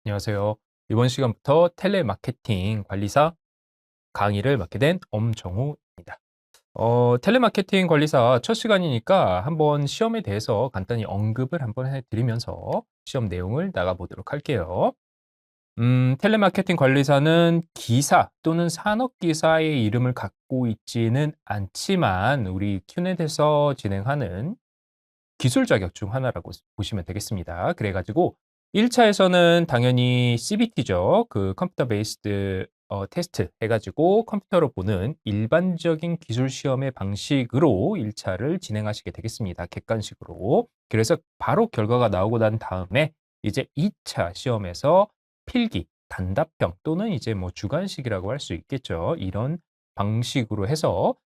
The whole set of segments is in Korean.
안녕하세요. 이번 시간부터 텔레마케팅 관리사 강의를 맡게 된 엄정우입니다. 텔레마케팅 관리사 첫 시간이니까 한번 시험에 대해서 간단히 언급을 한번 해드리면서 시험 내용을 나가보도록 할게요. 텔레마케팅 관리사는 기사 또는 산업기사의 이름을 갖고 있지는 않지만 우리 큐넷에서 진행하는 기술 자격 중 하나라고 보시면 되겠습니다. 그래가지고 1차에서는 당연히 CBT죠. 그 컴퓨터 베이스드 테스트 해가지고 컴퓨터로 보는 일반적인 기술 시험의 방식으로 1차를 진행하시게 되겠습니다. 객관식으로. 그래서 바로 결과가 나오고 난 다음에 이제 2차 시험에서 필기, 단답형 또는 이제 뭐 주관식이라고 할 수 있겠죠. 이런 방식으로 해서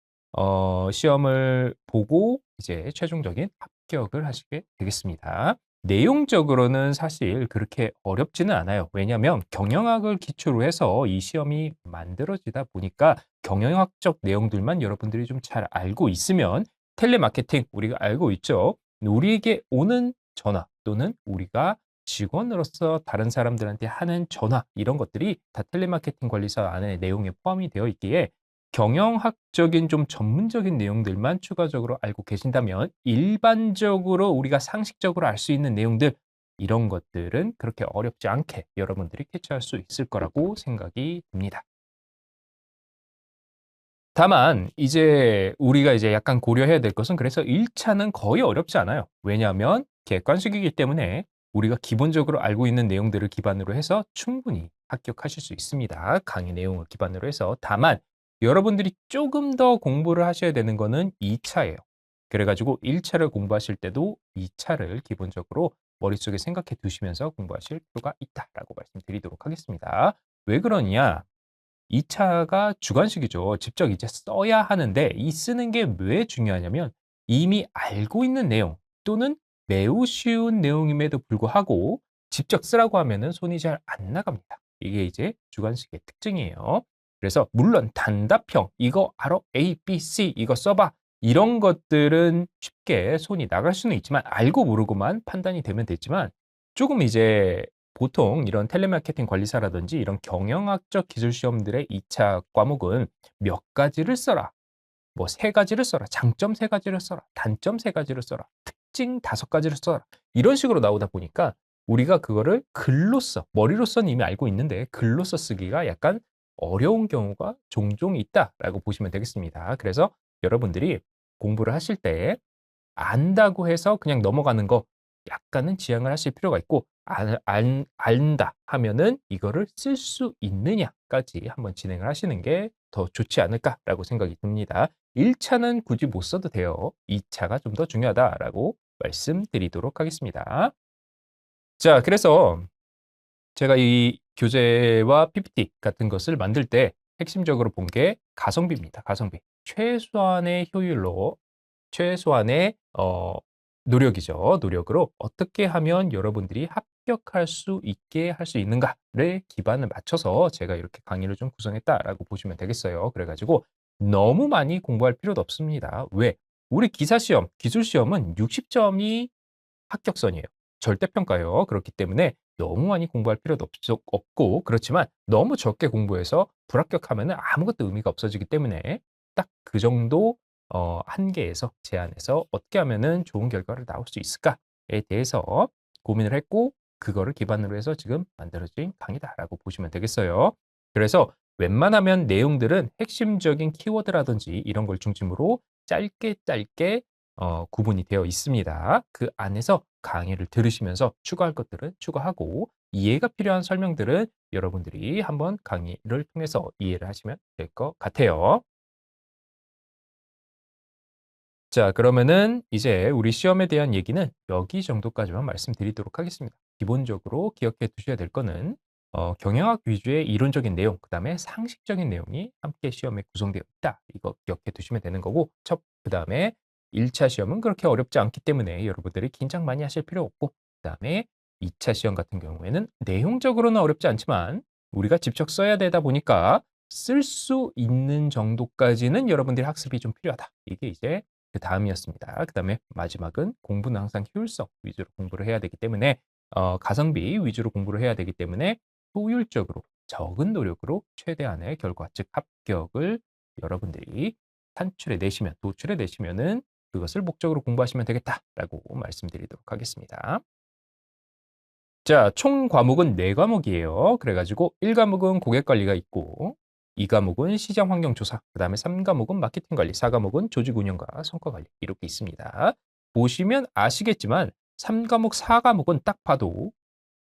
시험을 보고 이제 최종적인 합격을 하시게 되겠습니다. 내용적으로는 사실 그렇게 어렵지는 않아요. 왜냐하면 경영학을 기초로 해서 이 시험이 만들어지다 보니까 경영학적 내용들만 여러분들이 좀 잘 알고 있으면 텔레마케팅 우리가 알고 있죠. 우리에게 오는 전화 또는 우리가 직원으로서 다른 사람들한테 하는 전화 이런 것들이 다 텔레마케팅 관리사 안에 내용에 포함이 되어 있기에 경영학적인 좀 전문적인 내용들만 추가적으로 알고 계신다면 일반적으로 우리가 상식적으로 알 수 있는 내용들 이런 것들은 그렇게 어렵지 않게 여러분들이 캐치할 수 있을 거라고 생각이 듭니다. 다만 이제 우리가 이제 약간 고려해야 될 것은 그래서 1차는 거의 어렵지 않아요. 왜냐하면 객관식이기 때문에 우리가 기본적으로 알고 있는 내용들을 기반으로 해서 충분히 합격하실 수 있습니다. 강의 내용을 기반으로 해서. 다만 여러분들이 조금 더 공부를 하셔야 되는 거는 2차예요. 그래가지고 1차를 공부하실 때도 2차를 기본적으로 머릿속에 생각해 두시면서 공부하실 필요가 있다라고 말씀드리도록 하겠습니다. 왜 그러냐? 2차가 주관식이죠. 직접 이제 써야 하는데 이 쓰는 게 왜 중요하냐면 이미 알고 있는 내용 또는 매우 쉬운 내용임에도 불구하고 직접 쓰라고 하면은 손이 잘 안 나갑니다. 이게 이제 주관식의 특징이에요. 그래서 물론 단답형 이거 알아? A, B, C 이거 써봐. 이런 것들은 쉽게 손이 나갈 수는 있지만 알고 모르고만 판단이 되면 되지만 조금 이제 보통 이런 텔레마케팅 관리사라든지 이런 경영학적 기술 시험들의 2차 과목은 몇 가지를 써라. 뭐 3가지를 써라. 장점 3가지를 써라. 단점 3가지를 써라. 특징 5가지를 써라. 이런 식으로 나오다 보니까 우리가 그거를 글로써, 머리로서는 이미 알고 있는데 글로써 쓰기가 약간 어려운 경우가 종종 있다라고 보시면 되겠습니다. 그래서 여러분들이 공부를 하실 때 안다고 해서 그냥 넘어가는 거 약간은 지양을 하실 필요가 있고 안다 하면은 이거를 쓸 수 있느냐까지 한번 진행을 하시는 게 더 좋지 않을까라고 생각이 듭니다. 1차는 굳이 못 써도 돼요. 2차가 좀 더 중요하다라고 말씀드리도록 하겠습니다. 자, 그래서 제가 이 교재와 PPT 같은 것을 만들 때 핵심적으로 본 게 가성비입니다. 가성비. 최소한의 효율로 최소한의 노력이죠. 노력으로 어떻게 하면 여러분들이 합격할 수 있게 할 수 있는가를 기반을 맞춰서 제가 이렇게 강의를 좀 구성했다라고 보시면 되겠어요. 그래 가지고 너무 많이 공부할 필요도 없습니다. 왜? 우리 기사 시험, 기술 시험은 60점이 합격선이에요. 절대평가예요. 그렇기 때문에 너무 많이 공부할 필요도 없고 그렇지만 너무 적게 공부해서 불합격하면은 아무것도 의미가 없어지기 때문에 딱 그 정도 한계에서 제한해서 어떻게 하면은 좋은 결과를 나올 수 있을까에 대해서 고민을 했고 그거를 기반으로 해서 지금 만들어진 강의다라고 보시면 되겠어요. 그래서 웬만하면 내용들은 핵심적인 키워드라든지 이런 걸 중심으로 짧게 짧게 구분이 되어 있습니다. 그 안에서 강의를 들으시면서 추가할 것들은 추가하고 이해가 필요한 설명들은 여러분들이 한번 강의를 통해서 이해를 하시면 될 것 같아요. 자, 그러면은 이제 우리 시험에 대한 얘기는 여기 정도까지만 말씀드리도록 하겠습니다. 기본적으로 기억해 두셔야 될 거는 경영학 위주의 이론적인 내용, 그다음에 상식적인 내용이 함께 시험에 구성되어 있다. 이거 기억해 두시면 되는 거고, 그다음에 1차 시험은 그렇게 어렵지 않기 때문에 여러분들이 긴장 많이 하실 필요 없고, 그다음에 2차 시험 같은 경우에는 내용적으로는 어렵지 않지만 우리가 직접 써야 되다 보니까 쓸 수 있는 정도까지는 여러분들이 학습이 좀 필요하다. 이게 이제 그 다음이었습니다. 그 다음에 마지막은 공부는 항상 효율성 위주로 공부를 해야 되기 때문에 가성비 위주로 공부를 해야 되기 때문에 효율적으로 적은 노력으로 최대한의 결과, 즉 합격을 여러분들이 산출해 내시면, 도출해 내시면은 그것을 목적으로 공부하시면 되겠다라고 말씀드리도록 하겠습니다. 자, 총 과목은 4과목이에요. 그래가지고 1과목은 고객관리가 있고 2과목은 시장환경조사, 그 다음에 3과목은 마케팅관리, 4과목은 조직운영과 성과관리 이렇게 있습니다. 보시면 아시겠지만 3과목, 4과목은 딱 봐도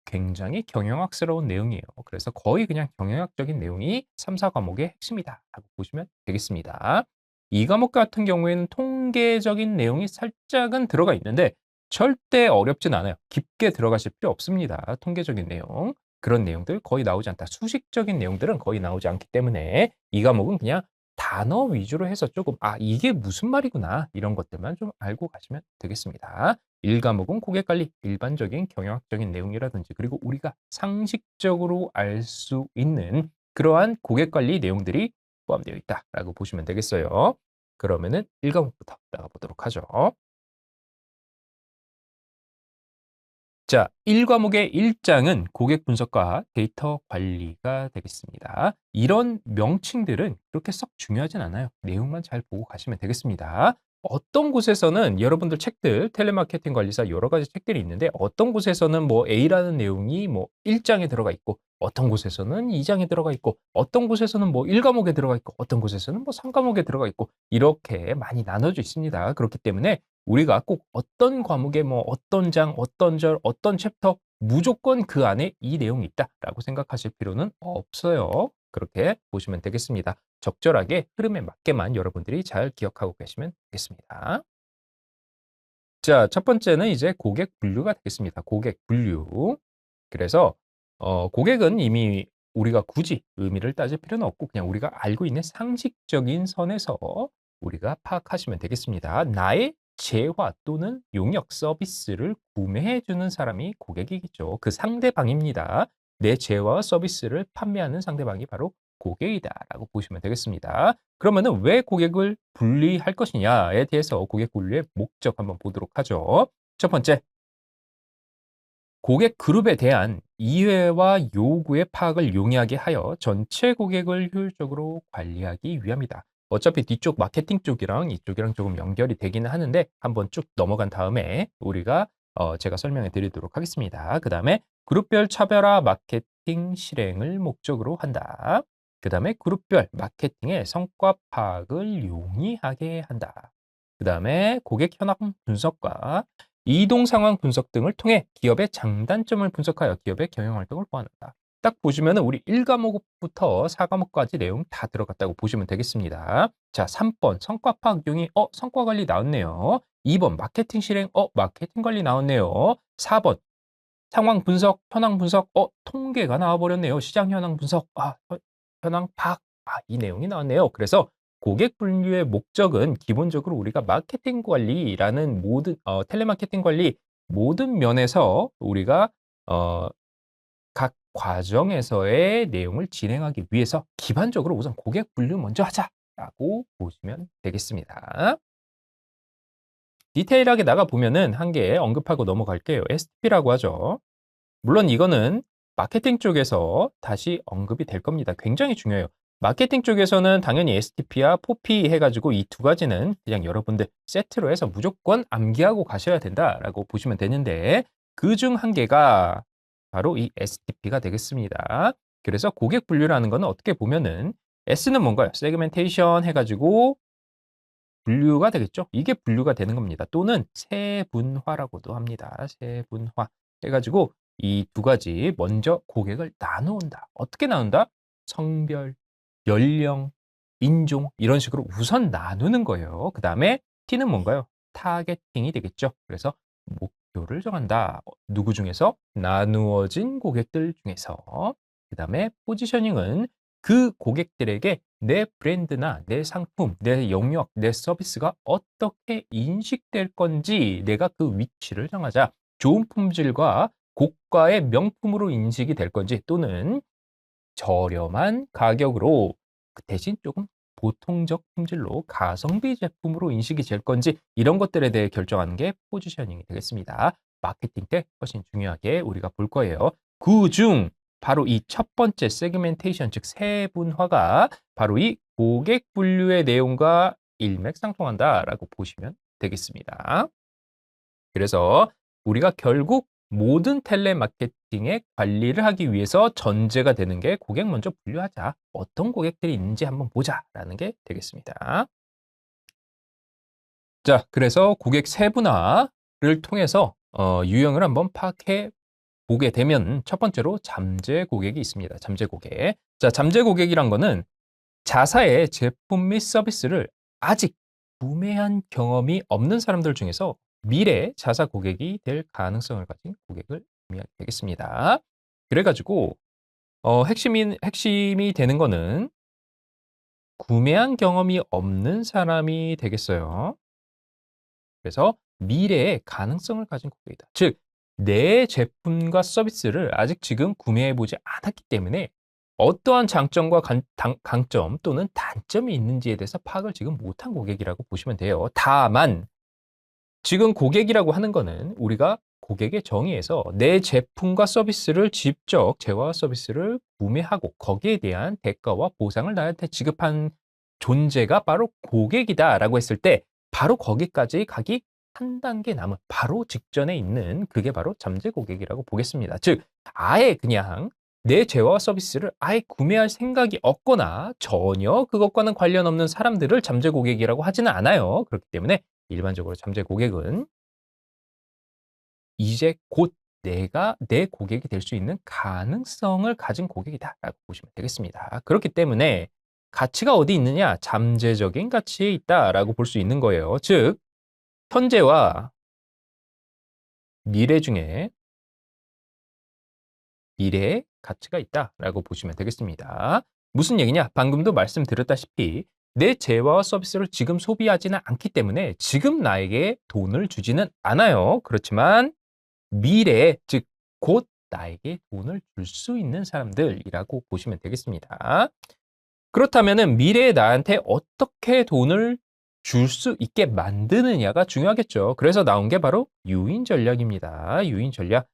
굉장히 경영학스러운 내용이에요. 그래서 거의 그냥 경영학적인 내용이 3, 4과목의 핵심이다라고 보시면 되겠습니다. 2과목 같은 경우에는 통계적인 내용이 살짝은 들어가 있는데 절대 어렵진 않아요. 깊게 들어가실 필요 없습니다. 통계적인 내용. 그런 내용들 거의 나오지 않다. 수식적인 내용들은 거의 나오지 않기 때문에 이 과목은 그냥 단어 위주로 해서 조금 이게 무슨 말이구나 이런 것들만 좀 알고 가시면 되겠습니다. 1과목은 고객관리, 일반적인 경영학적인 내용이라든지 그리고 우리가 상식적으로 알 수 있는 그러한 고객관리 내용들이 포함되어 있다라고 보시면 되겠어요. 그러면은 1과목부터 나가보도록 하죠. 자, 1과목의 1장은 고객 분석과 데이터 관리가 되겠습니다. 이런 명칭들은 그렇게 썩 중요하진 않아요. 내용만 잘 보고 가시면 되겠습니다. 어떤 곳에서는 여러분들 책들, 텔레마케팅 관리사 여러 가지 책들이 있는데 어떤 곳에서는 뭐 A라는 내용이 뭐 1장에 들어가 있고 어떤 곳에서는 2장에 들어가 있고 어떤 곳에서는 뭐 1과목에 들어가 있고 어떤 곳에서는 뭐 3과목에 들어가 있고 이렇게 많이 나눠져 있습니다. 그렇기 때문에 우리가 꼭 어떤 과목에 뭐 어떤 장, 어떤 절, 어떤 챕터 무조건 그 안에 이 내용이 있다라고 생각하실 필요는 없어요. 그렇게 보시면 되겠습니다. 적절하게 흐름에 맞게만 여러분들이 잘 기억하고 계시면 되겠습니다. 자, 첫 번째는 이제 고객 분류가 되겠습니다. 고객 분류. 그래서 고객은 이미 우리가 굳이 의미를 따질 필요는 없고 그냥 우리가 알고 있는 상식적인 선에서 우리가 파악하시면 되겠습니다. 나의 재화 또는 용역 서비스를 구매해 주는 사람이 고객이겠죠. 그 상대방입니다. 내 재화와 서비스를 판매하는 상대방이 바로 고객이다라고 보시면 되겠습니다. 그러면은 왜 고객을 분리할 것이냐에 대해서 고객 분류의 목적 한번 보도록 하죠. 첫 번째, 고객 그룹에 대한 이해와 요구의 파악을 용이하게 하여 전체 고객을 효율적으로 관리하기 위함이다. 어차피 뒤쪽 마케팅 쪽이랑 이쪽이랑 조금 연결이 되기는 하는데 한번 쭉 넘어간 다음에 우리가 제가 설명해 드리도록 하겠습니다. 그 다음에 그룹별 차별화 마케팅 실행을 목적으로 한다. 그 다음에 그룹별 마케팅의 성과 파악을 용이하게 한다. 그 다음에 고객 현황 분석과 이동 상황 분석 등을 통해 기업의 장단점을 분석하여 기업의 경영 활동을 보완한다. 딱 보시면은 우리 1과목부터 4과목까지 내용 다 들어갔다고 보시면 되겠습니다. 자, 3번 성과 파악 용이 성과 관리 나왔네요. 2번 마케팅 실행 마케팅 관리 나왔네요. 4번 상황 분석, 현황 분석 통계가 나와 버렸네요. 시장 현황 분석, 현황 파악, 이 내용이 나왔네요. 그래서 고객 분류의 목적은 기본적으로 우리가 마케팅 관리라는 모든 텔레마케팅 관리 모든 면에서 우리가 각 과정에서의 내용을 진행하기 위해서 기반적으로 우선 고객 분류 먼저 하자라고 보시면 되겠습니다. 디테일하게 나가 보면은 한 개 언급하고 넘어갈게요. STP라고 하죠. 물론 이거는 마케팅 쪽에서 다시 언급이 될 겁니다. 굉장히 중요해요. 마케팅 쪽에서는 당연히 STP와 포피 해가지고 이 두 가지는 그냥 여러분들 세트로 해서 무조건 암기하고 가셔야 된다라고 보시면 되는데 그중 한 개가 바로 이 STP가 되겠습니다. 그래서 고객 분류라는 거는 어떻게 보면은 S는 뭔가요? 세그멘테이션 해가지고 분류가 되겠죠. 이게 분류가 되는 겁니다. 또는 세분화라고도 합니다. 세분화 해가지고 이 두 가지 먼저 고객을 나누온다. 어떻게 나눈다? 성별, 연령, 인종 이런 식으로 우선 나누는 거예요. 그 다음에 T는 뭔가요? 타겟팅이 되겠죠. 그래서 목표를 정한다. 누구 중에서? 나누어진 고객들 중에서. 그 다음에 포지셔닝은 그 고객들에게 내 브랜드나 내 상품, 내 영역, 내 서비스가 어떻게 인식될 건지 내가 그 위치를 정하자. 좋은 품질과 고가의 명품으로 인식이 될 건지 또는 저렴한 가격으로 그 대신 조금 보통적 품질로 가성비 제품으로 인식이 될 건지 이런 것들에 대해 결정하는 게 포지셔닝이 되겠습니다. 마케팅 때 훨씬 중요하게 우리가 볼 거예요. 그중 바로 이 첫 번째 세그멘테이션, 즉 세분화가 바로 이 고객 분류의 내용과 일맥상통한다라고 보시면 되겠습니다. 그래서 우리가 결국 모든 텔레마케팅의 관리를 하기 위해서 전제가 되는 게 고객 먼저 분류하자. 어떤 고객들이 있는지 한번 보자라는 게 되겠습니다. 자, 그래서 고객 세분화를 통해서 유형을 한번 파악해 보게 되면 첫 번째로 잠재 고객이 있습니다. 잠재 고객. 자, 잠재 고객이란 거는 자사의 제품 및 서비스를 아직 구매한 경험이 없는 사람들 중에서 미래 자사 고객이 될 가능성을 가진 고객을 의미하게 되겠습니다. 그래가지고 핵심이 되는 거는 구매한 경험이 없는 사람이 되겠어요. 그래서 미래의 가능성을 가진 고객이다. 즉, 내 제품과 서비스를 아직 지금 구매해보지 않았기 때문에 어떠한 장점과 강점 또는 단점이 있는지에 대해서 파악을 지금 못한 고객이라고 보시면 돼요. 다만 지금 고객이라고 하는 거는 우리가 고객의 정의에서 내 제품과 서비스를 직접 제휴와 서비스를 구매하고 거기에 대한 대가와 보상을 나한테 지급한 존재가 바로 고객이다라고 했을 때 바로 거기까지 가기 한 단계 남은 바로 직전에 있는 그게 바로 잠재 고객이라고 보겠습니다. 즉 아예 그냥 내 제휴와 서비스를 아예 구매할 생각이 없거나 전혀 그것과는 관련 없는 사람들을 잠재 고객이라고 하지는 않아요. 그렇기 때문에 일반적으로 잠재 고객은 이제 곧 내가 내 고객이 될 수 있는 가능성을 가진 고객이다라고 보시면 되겠습니다. 그렇기 때문에 가치가 어디 있느냐? 잠재적인 가치에 있다라고 볼 수 있는 거예요. 즉 현재와 미래 중에 미래의 가치가 있다라고 보시면 되겠습니다. 무슨 얘기냐? 방금도 말씀드렸다시피 내 재화와 서비스를 지금 소비하지는 않기 때문에 지금 나에게 돈을 주지는 않아요. 그렇지만 미래에, 즉 곧 나에게 돈을 줄 수 있는 사람들이라고 보시면 되겠습니다. 그렇다면 미래에 나한테 어떻게 돈을 줄 수 있게 만드느냐가 중요하겠죠. 그래서 나온 게 바로 유인 전략입니다. 유인 전략.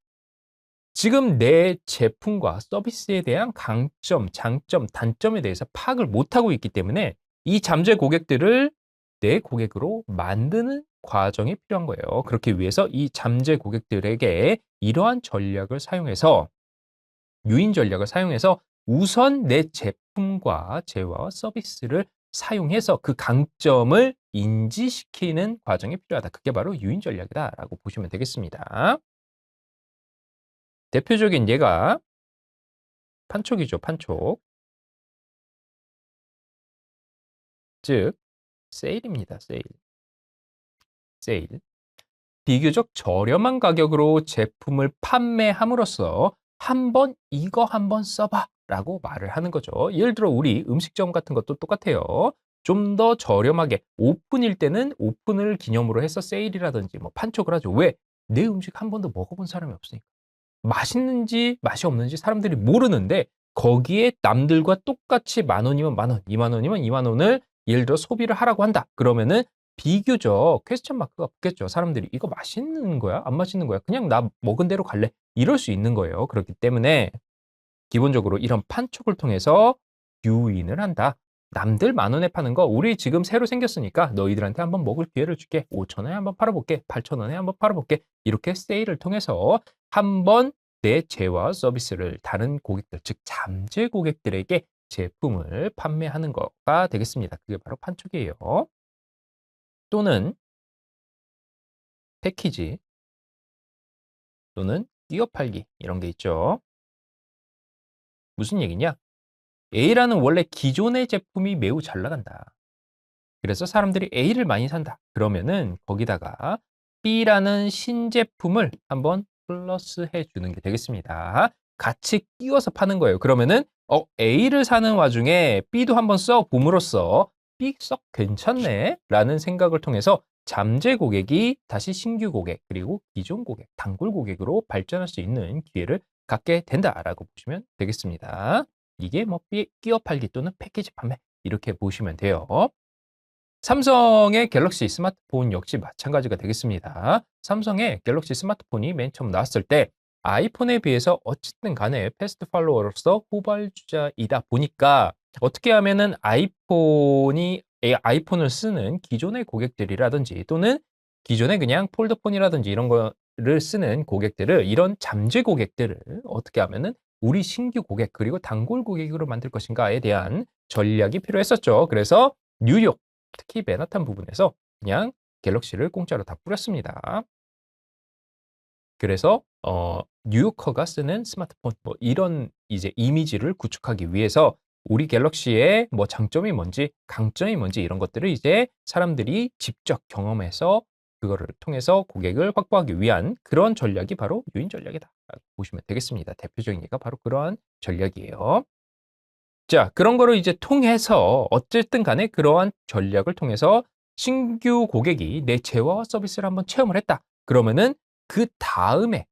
지금 내 제품과 서비스에 대한 강점, 장점, 단점에 대해서 파악을 못하고 있기 때문에 이 잠재 고객들을 내 고객으로 만드는 과정이 필요한 거예요. 그렇기 위해서 이 잠재 고객들에게 이러한 전략을 사용해서 유인 전략을 사용해서 우선 내 제품과 제휴와 서비스를 사용해서 그 강점을 인지시키는 과정이 필요하다. 그게 바로 유인 전략이다라고 보시면 되겠습니다. 대표적인 예가 판촉이죠, 판촉. 즉, 세일입니다, 세일. 세일. 비교적 저렴한 가격으로 제품을 판매함으로써 한번 이거 한번 써봐 라고 말을 하는 거죠. 예를 들어 우리 음식점 같은 것도 똑같아요. 좀 더 저렴하게 오픈일 때는 오픈을 기념으로 해서 세일이라든지 뭐 판촉을 하죠. 왜? 내 음식 한 번도 먹어본 사람이 없으니까. 맛있는지 맛이 없는지 사람들이 모르는데 거기에 남들과 똑같이 10,000원이면 10,000원, 20,000원이면 20,000원을 예를 들어 소비를 하라고 한다. 그러면은 비교적 퀘스천 마크가 붙겠죠. 사람들이 이거 맛있는 거야? 안 맛있는 거야? 그냥 나 먹은 대로 갈래. 이럴 수 있는 거예요. 그렇기 때문에 기본적으로 이런 판촉을 통해서 유인을 한다. 남들 10,000원에 파는 거 우리 지금 새로 생겼으니까 너희들한테 한번 먹을 기회를 줄게. 5,000원에 한번 팔아볼게. 8,000원에 한번 팔아볼게. 이렇게 세일을 통해서 한번 내 제휴와 서비스를 다른 고객들, 즉 잠재 고객들에게 제품을 판매하는 거가 되겠습니다. 그게 바로 판촉이에요. 또는 패키지 또는 끼어 팔기 이런 게 있죠. 무슨 얘기냐? A라는 원래 기존의 제품이 매우 잘 나간다. 그래서 사람들이 A를 많이 산다. 그러면은 거기다가 B라는 신제품을 한번 플러스해 주는 게 되겠습니다. 같이 끼워서 파는 거예요. 그러면은 A를 사는 와중에 B도 한번 써 봄으로써 B 썩 괜찮네 라는 생각을 통해서 잠재 고객이 다시 신규 고객 그리고 기존 고객, 단골 고객으로 발전할 수 있는 기회를 갖게 된다라고 보시면 되겠습니다. 이게 뭐 끼어 팔기 또는 패키지 판매 이렇게 보시면 돼요. 삼성의 갤럭시 스마트폰 역시 마찬가지가 되겠습니다. 삼성의 갤럭시 스마트폰이 맨 처음 나왔을 때 아이폰에 비해서 어쨌든 간에 패스트 팔로워로서 후발주자이다 보니까 어떻게 하면은 아이폰을 쓰는 기존의 고객들이라든지 또는 기존에 그냥 폴더폰이라든지 이런 거를 쓰는 고객들을 이런 잠재 고객들을 어떻게 하면은 우리 신규 고객 그리고 단골 고객으로 만들 것인가에 대한 전략이 필요했었죠. 그래서 뉴욕 특히 맨하탄 부분에서 그냥 갤럭시를 공짜로 다 뿌렸습니다. 그래서 뉴요커가 쓰는 스마트폰 뭐 이런 이제 이미지를 구축하기 위해서 우리 갤럭시의 뭐 장점이 뭔지 강점이 뭔지 이런 것들을 이제 사람들이 직접 경험해서 그거를 통해서 고객을 확보하기 위한 그런 전략이 바로 유인 전략이다 보시면 되겠습니다. 대표적인 예가 바로 그러한 전략이에요. 자, 그런 거를 이제 통해서 어쨌든 간에 그러한 전략을 통해서 신규 고객이 내 재화와 서비스를 한번 체험을 했다. 그러면은 그 다음에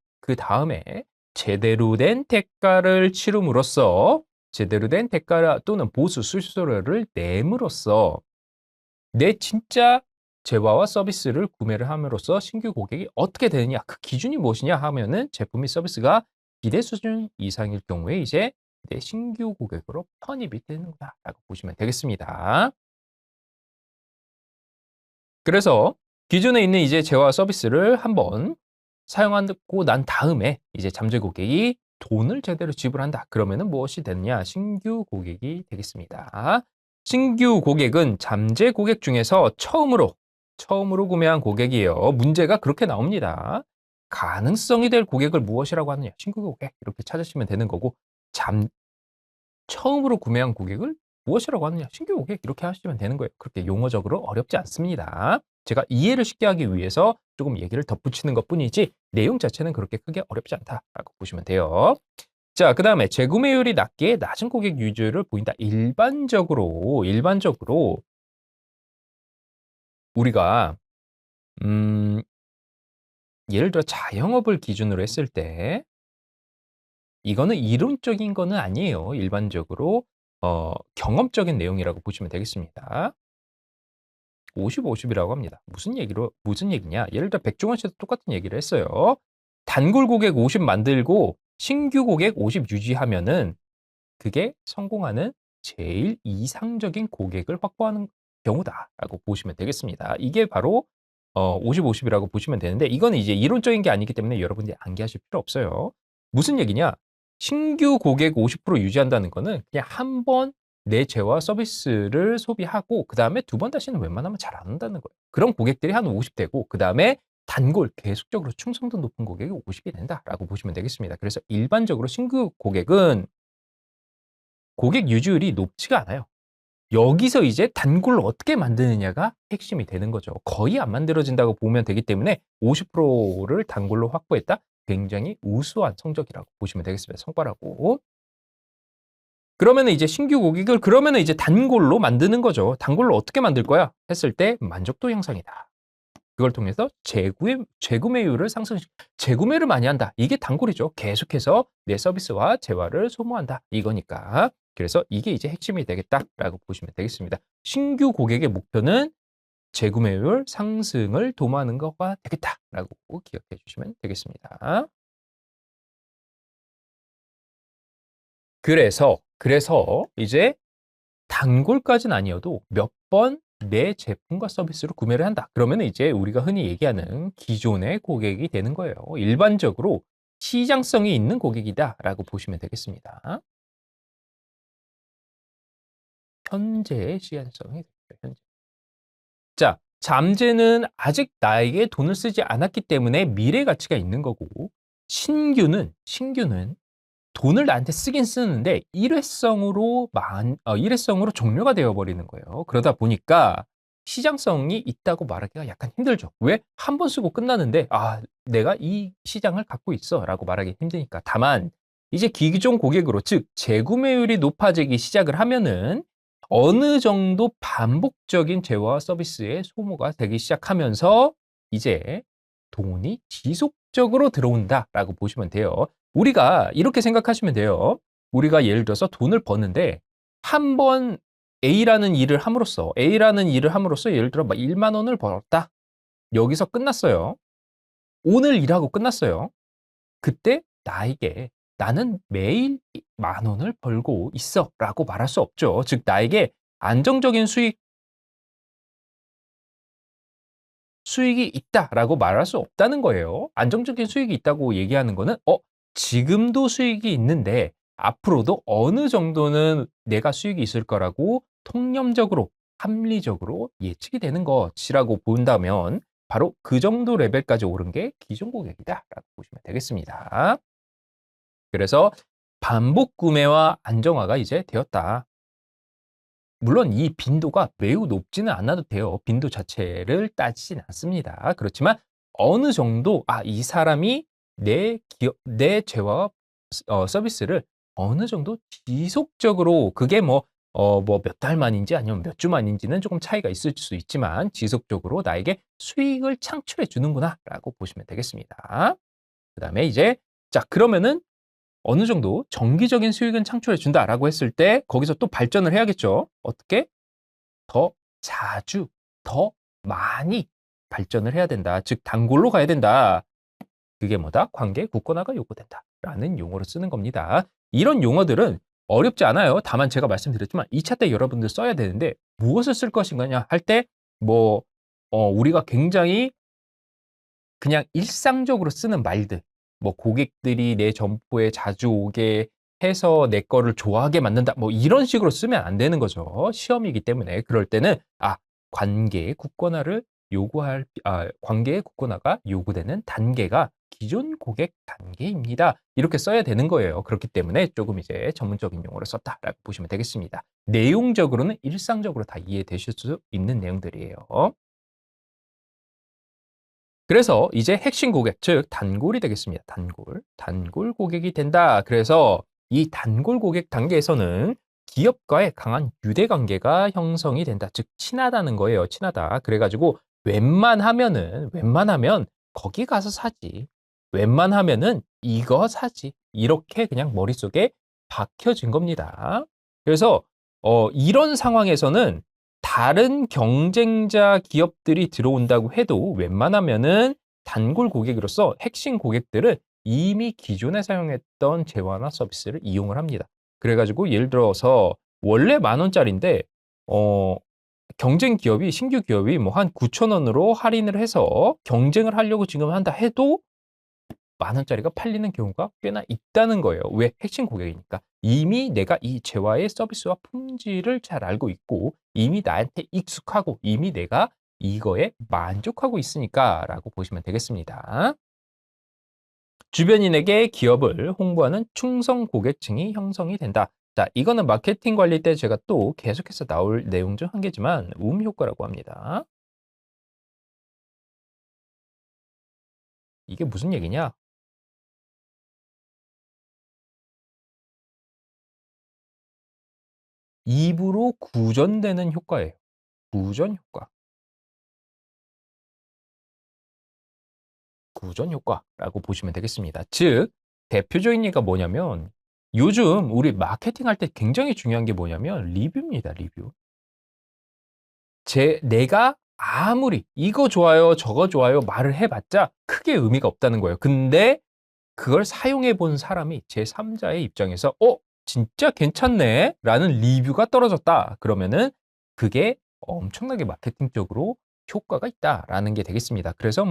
제대로 된 대가를 치름으로써 제대로 된 대가 또는 보수 수수료를 nem으로써 내 진짜 재화와 서비스를 구매를 함으로써 신규 고객이 어떻게 되느냐, 그 기준이 무엇이냐 하면은 제품 및 서비스가 기대 수준 이상일 경우에 이제 내 신규 고객으로 편입이 되는 거다라고 보시면 되겠습니다. 그래서 기존에 있는 이제 재화 서비스를 한번 사용하고 난 다음에 이제 잠재 고객이 돈을 제대로 지불한다. 그러면은 무엇이 되느냐? 신규 고객이 되겠습니다. 신규 고객은 잠재 고객 중에서 처음으로 구매한 고객이에요. 문제가 그렇게 나옵니다. 가능성이 될 고객을 무엇이라고 하느냐? 신규 고객 이렇게 찾으시면 되는 거고 처음으로 구매한 고객을 무엇이라고 하느냐? 신규 고객 이렇게 하시면 되는 거예요. 그렇게 용어적으로 어렵지 않습니다. 제가 이해를 쉽게 하기 위해서 조금 얘기를 덧붙이는 것뿐이지 내용 자체는 그렇게 크게 어렵지 않다라고 보시면 돼요. 자, 그다음에 재구매율이 낮게 낮은 고객 유저를 보인다. 일반적으로 우리가 예를 들어 자영업을 기준으로 했을 때 이거는 이론적인 거는 아니에요. 일반적으로 경험적인 내용이라고 보시면 되겠습니다. 50, 50이라고 합니다. 무슨 얘기냐? 예를 들어 백종원 씨도 똑같은 얘기를 했어요. 단골 고객 50 만들고 신규 고객 50 유지하면은 그게 성공하는 제일 이상적인 고객을 확보하는 경우다라고 보시면 되겠습니다. 이게 바로 50, 50이라고 보시면 되는데 이거는 이제 이론적인 게 아니기 때문에 여러분들이 암기하실 필요 없어요. 무슨 얘기냐? 신규 고객 50% 유지한다는 거는 그냥 한 번 내 재화 서비스를 소비하고 그다음에 두 번 다시는 웬만하면 잘 안 한다는 거예요. 그런 고객들이 한 50 되고 그다음에 단골 계속적으로 충성도 높은 고객이 50이 된다라고 보시면 되겠습니다. 그래서 일반적으로 신규 고객은 고객 유지율이 높지가 않아요. 여기서 이제 단골을 어떻게 만드느냐가 핵심이 되는 거죠. 거의 안 만들어진다고 보면 되기 때문에 50%를 단골로 확보했다? 굉장히 우수한 성적이라고 보시면 되겠습니다. 성과라고. 그러면은 이제 신규 고객을 그러면은 이제 단골로 만드는 거죠. 단골로 어떻게 만들 거야? 했을 때 만족도 향상이다. 그걸 통해서 재구매율을 재구매를 많이 한다. 이게 단골이죠. 계속해서 내 서비스와 재화를 소모한다. 이거니까. 그래서 이게 이제 핵심이 되겠다라고 보시면 되겠습니다. 신규 고객의 목표는 재구매율 상승을 도모하는 거가 되겠다라고 기억해 주시면 되겠습니다. 그래서 이제 단골까지는 아니어도 몇 번 내 제품과 서비스를 구매를 한다. 그러면 이제 우리가 흔히 얘기하는 기존의 고객이 되는 거예요. 일반적으로 시장성이 있는 고객이다라고 보시면 되겠습니다. 현재의 시장성이 되죠. 현재. 자, 잠재는 아직 나에게 돈을 쓰지 않았기 때문에 미래 가치가 있는 거고 신규는 돈을 나한테 쓰긴 쓰는데 일회성으로 종료가 되어 버리는 거예요. 그러다 보니까 시장성이 있다고 말하기가 약간 힘들죠. 왜? 한 번 쓰고 끝나는데 내가 이 시장을 갖고 있어라고 말하기 힘드니까. 다만 이제 기존 고객으로 즉 재구매율이 높아지기 시작을 하면은 어느 정도 반복적인 재화 서비스의 소모가 되기 시작하면서 이제 돈이 지속적으로 들어온다라고 보시면 돼요. 우리가 이렇게 생각하시면 돼요. 우리가 예를 들어서 돈을 버는데 한 번 A라는 일을 함으로써 예를 들어 막 1만 원을 벌었다. 여기서 끝났어요. 오늘 일하고 끝났어요. 그때 나에게 "나는 매일 10,000원을 벌고 있어."라고 말할 수 없죠. 즉 나에게 안정적인 수익이 있다라고 말할 수 없다는 거예요. 안정적인 수익이 있다고 얘기하는 거는 지금도 수익이 있는데 앞으로도 어느 정도는 내가 수익이 있을 거라고 통념적으로 합리적으로 예측이 되는 것이라고 본다면 바로 그 정도 레벨까지 오른 게 기존 고객이다라고 보시면 되겠습니다. 그래서 반복 구매와 안정화가 이제 되었다. 물론 이 빈도가 매우 높지는 않아도 돼요. 빈도 자체를 따지진 않습니다. 그렇지만 어느 정도 이 사람이 내 재화와 서비스를 어느 정도 지속적으로 그게 몇 달 만인지 아니면 몇 주 만인지는 조금 차이가 있을 수 있지만 지속적으로 나에게 수익을 창출해 주는구나라고 보시면 되겠습니다. 그다음에 이제 자 그러면은 어느 정도 정기적인 수익은 창출해 준다라고 했을 때 거기서 또 발전을 해야겠죠. 어떻게? 더 자주, 더 많이 발전을 해야 된다. 즉 단골로 가야 된다. 그게 뭐다? 관계 굳건화가 요구된다라는 용어로 쓰는 겁니다. 이런 용어들은 어렵지 않아요. 다만 제가 말씀드렸지만 2차 때 여러분들 써야 되는데 무엇을 쓸 것인가냐 할 때 우리가 굉장히 그냥 일상적으로 쓰는 말들, 고객들이 내 점포에 자주 오게 해서 내 거를 좋아하게 만든다. 이런 식으로 쓰면 안 되는 거죠. 시험이기 때문에. 그럴 때는 관계의 굳건화가 요구되는 단계가 기존 고객 단계입니다. 이렇게 써야 되는 거예요. 그렇기 때문에 조금 이제 전문적인 용어를 썼다라고 보시면 되겠습니다. 내용적으로는 일상적으로 다 이해되실 수 있는 내용들이에요. 그래서 이제 핵심 고객, 즉 단골이 되겠습니다. 단골 고객이 된다. 그래서 이 단골 고객 단계에서는 기업과의 강한 유대 관계가 형성이 된다. 즉 친하다는 거예요. 친하다. 그래가지고 웬만하면 거기 가서 사지. 웬만하면은 이거 사지. 이렇게 그냥 머릿속에 박혀진 겁니다. 그래서 이런 상황에서는 다른 경쟁자 기업들이 들어온다고 해도 웬만하면은 단골 고객으로서 핵심 고객들은 이미 기존에 사용했던 재화나 서비스를 이용을 합니다. 그래가지고 예를 들어서 원래 10,000원짜리인데 경쟁 기업이 신규 기업이 한 9,000원으로 할인을 해서 경쟁을 하려고 지금 한다 해도 10,000원짜리가 팔리는 경우가 꽤나 있다는 거예요. 왜? 핵심 고객이니까. 이미 내가 이 재화의 서비스와 품질을 잘 알고 있고 이미 나한테 익숙하고 이미 내가 이거에 만족하고 있으니까라고 보시면 되겠습니다. 주변인에게 기업을 홍보하는 충성 고객층이 형성이 된다. 자, 이거는 마케팅 관리 때 제가 또 계속해서 나올 내용 중 한 개지만 효과라고 합니다. 이게 무슨 얘기냐? 입으로 구전되는 효과예요. 구전 효과. 구전 효과라고 보시면 되겠습니다. 즉 대표적인 예가 뭐냐면 요즘 우리 마케팅할 때 굉장히 중요한 게 뭐냐면 리뷰입니다. 리뷰. 내가 아무리 이거 좋아요, 저거 좋아요 말을 해봤자 크게 의미가 없다는 거예요. 근데 그걸 사용해 본 사람이 제3자의 입장에서 진짜 괜찮네 라는 리뷰가 떨어졌다. 그러면은 그게 엄청나게 마케팅적으로 효과가 있다라는 게 되겠습니다. 그래서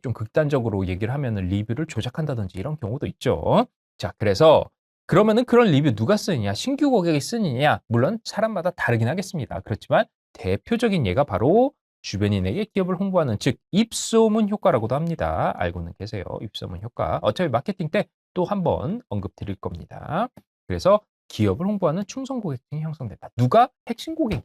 좀 극단적으로 얘기를 하면은 리뷰를 조작한다든지 이런 경우도 있죠. 자, 그래서 그러면은 그런 리뷰 누가 쓰느냐? 신규 고객이 쓰느냐? 물론 사람마다 다르긴 하겠습니다. 그렇지만 대표적인 예가 바로 주변인에게 기업을 홍보하는 즉 입소문 효과라고도 합니다. 알고는 계세요. 입소문 효과. 어차피 마케팅 때 또 한 번 언급 드릴 겁니다. 그래서 기업을 홍보하는 충성 고객층이 형성된다. 누가? 핵심 고객이.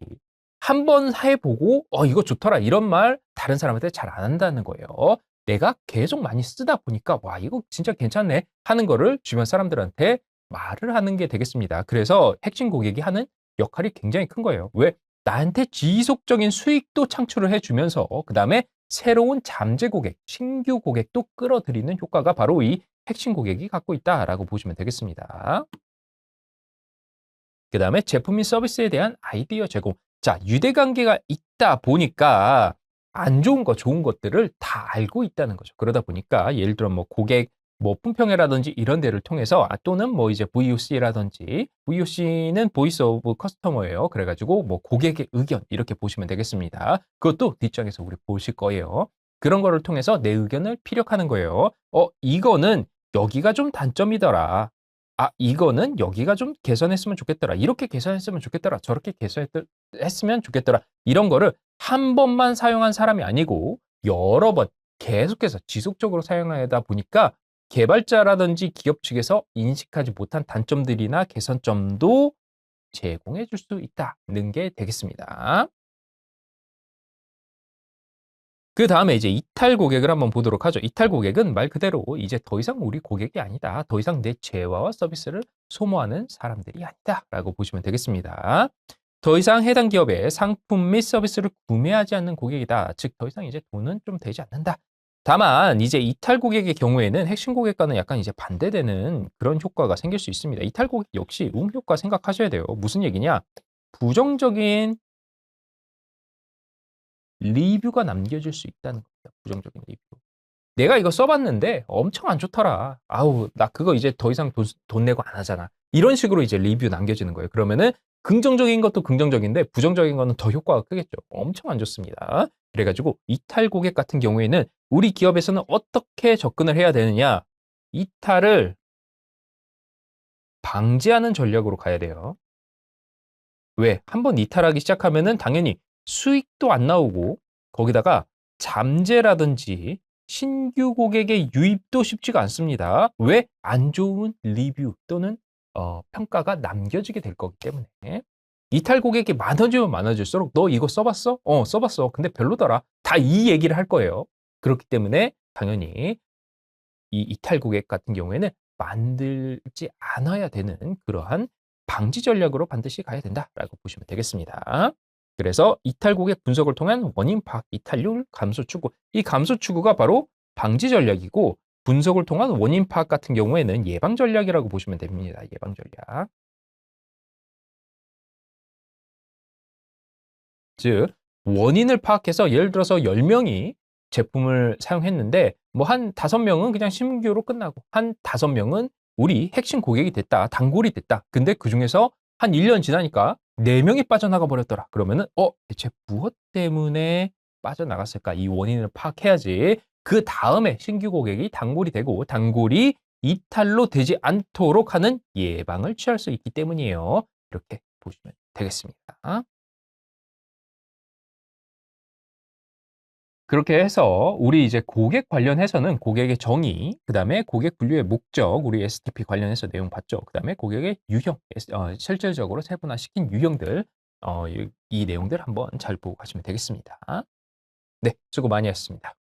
한 번 해보고 이거 좋더라 이런 말 다른 사람한테 잘 안 한다는 거예요. 내가 계속 많이 쓰다 보니까 와 이거 진짜 괜찮네 하는 거를 주변 사람들한테 말을 하는 게 되겠습니다. 그래서 핵심 고객이 하는 역할이 굉장히 큰 거예요. 왜? 나한테 지속적인 수익도 창출을 해주면서 그다음에 새로운 잠재 고객, 신규 고객도 끌어들이는 효과가 바로 이 핵심 고객이 갖고 있다라고 보시면 되겠습니다. 그다음에 제품 및 서비스에 대한 아이디어 제공. 자, 유대관계가 있다 보니까 안 좋은 거, 좋은 것들을 다 알고 있다는 거죠. 그러다 보니까 예를 들어 뭐 고객 뭐 품평회라든지 이런 데를 통해서 또는 뭐 이제 VOC라든지 VOC는 보이스 오브 커스터머예요. 그래가지고 뭐 고객의 의견 이렇게 보시면 되겠습니다. 그것도 뒷장에서 우리 보실 거예요. 그런 거를 통해서 내 의견을 피력하는 거예요. 이거는 여기가 좀 단점이더라. 이거는 여기가 좀 개선했으면 좋겠더라. 이렇게 개선했으면 좋겠더라. 저렇게 개선했으면 좋겠더라. 이런 거를 한 번만 사용한 사람이 아니고 여러 번 계속해서 지속적으로 사용하다 보니까 개발자라든지 기업 측에서 인식하지 못한 단점들이나 개선점도 제공해 줄 수 있다는 게 되겠습니다. 그 다음에 이제 이탈 고객을 한번 보도록 하죠. 이탈 고객은 말 그대로 이제 더 이상 우리 고객이 아니다. 더 이상 내 재화와 서비스를 소모하는 사람들이 아니다. 라고 보시면 되겠습니다. 더 이상 해당 기업의 상품 및 서비스를 구매하지 않는 고객이다. 즉, 더 이상 이제 돈은 좀 되지 않는다. 다만 이제 이탈 고객의 경우에는 핵심 고객과는 약간 이제 반대되는 그런 효과가 생길 수 있습니다. 이탈 고객 역시 효과 생각하셔야 돼요. 무슨 얘기냐? 부정적인 리뷰가 남겨질 수 있다는 겁니다. 부정적인 리뷰. 내가 이거 써봤는데 엄청 안 좋더라. 아우, 나 그거 이제 더 이상 돈 내고 안 하잖아. 이런 식으로 이제 리뷰 남겨지는 거예요. 그러면은 긍정적인 것도 긍정적인데 부정적인 거는 더 효과가 크겠죠. 엄청 안 좋습니다. 그래가지고 이탈 고객 같은 경우에는 우리 기업에서는 어떻게 접근을 해야 되느냐? 이탈을 방지하는 전략으로 가야 돼요. 왜? 한번 이탈하기 시작하면은 당연히 수익도 안 나오고 거기다가 잠재라든지 신규 고객의 유입도 쉽지가 않습니다. 왜? 안 좋은 리뷰 또는 평가가 남겨지게 될 거기 때문에. 이탈 고객이 많아지면 많아질수록 너 이거 써봤어? 써봤어. 근데 별로더라. 다 이 얘기를 할 거예요. 그렇기 때문에 당연히 이 이탈 고객 같은 경우에는 만들지 않아야 되는 그러한 방지 전략으로 반드시 가야 된다라고 보시면 되겠습니다. 그래서 이탈 고객 분석을 통한 원인 파악, 이탈률 감소 추구. 이 감소 추구가 바로 방지 전략이고 분석을 통한 원인 파악 같은 경우에는 예방 전략이라고 보시면 됩니다. 예방 전략. 즉 원인을 파악해서 예를 들어서 10명이 제품을 사용했는데 뭐 한 5명은 그냥 신규로 끝나고 한 5명은 우리 핵심 고객이 됐다. 단골이 됐다. 근데 그중에서 한 1년 지나니까 4명이 빠져나가 버렸더라. 그러면은 대체 무엇 때문에 빠져나갔을까? 이 원인을 파악해야지. 그다음에 신규 고객이 단골이 되고 단골이 이탈로 되지 않도록 하는 예방을 취할 수 있기 때문이에요. 이렇게 보시면 되겠습니다. 그렇게 해서 우리 이제 고객 관련해서는 고객의 정의, 그다음에 고객 분류의 목적, 우리 STP 관련해서 내용 봤죠. 그다음에 고객의 유형, 실질적으로 세분화시킨 유형들, 이 내용들 한번 잘 보고 가시면 되겠습니다. 네, 수고 많이 하셨습니다.